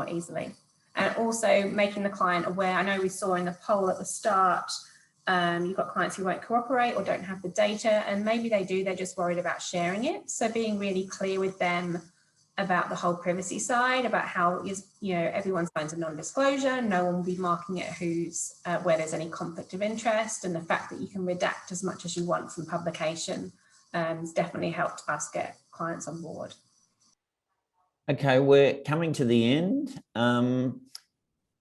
easily. And also making the client aware. I know we saw in the poll at the start, you've got clients who won't cooperate or don't have the data, and maybe they do, they're just worried about sharing it. So being really clear with them about the whole privacy side, about how everyone signs a non-disclosure, no one will be marking it where there's any conflict of interest, and the fact that you can redact as much as you want from publication has definitely helped us get clients on board. Okay, we're coming to the end.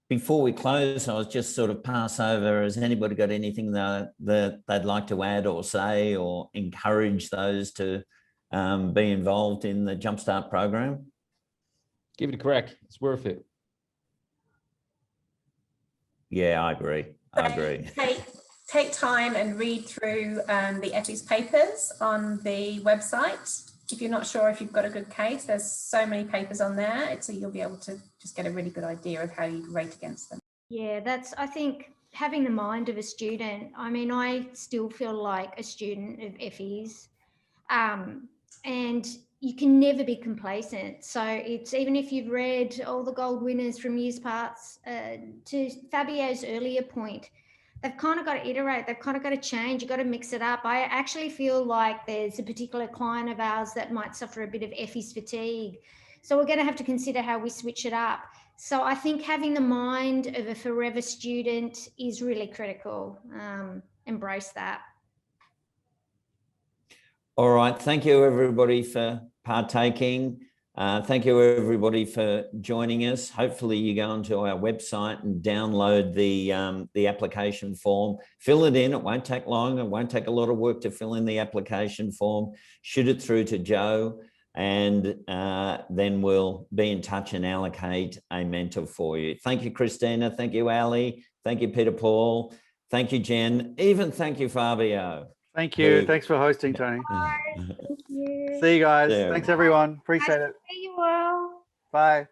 Before we close, I was just sort of pass over, has anybody got anything that they'd like to add or say or encourage those to be involved in the Jumpstart program? Give it a crack. It's worth it. Yeah, I agree. Take time and read through the Effies papers on the website. If you're not sure if you've got a good case, there's so many papers on there. So you'll be able to just get a really good idea of how you rate against them. Yeah, I think having the mind of a student. I mean, I still feel like a student of Effies, and you can never be complacent. So it's, even if you've read all the gold winners from years past, to Fabio's earlier point, they've kind of got to iterate. They've kind of got to change. You've got to mix it up. I actually feel like there's a particular client of ours that might suffer a bit of Effies fatigue. So we're going to have to consider how we switch it up. So I think having the mind of a forever student is really critical. Embrace that. All right. Thank you, everybody, for partaking. Thank you, everybody, for joining us. Hopefully you go onto our website and download the application form. Fill it in. It won't take long. It won't take a lot of work to fill in the application form. Shoot it through to Joe, and then we'll be in touch and allocate a mentor for you. Thank you, Christina. Thank you, Ali. Thank you, Peter Paul. Thank you, Jen. Even thank you, Fabio. Thank you. Thanks for hosting, Tony. Thank you. See you guys. Yeah. Thanks, everyone. Appreciate it. See you all. Bye.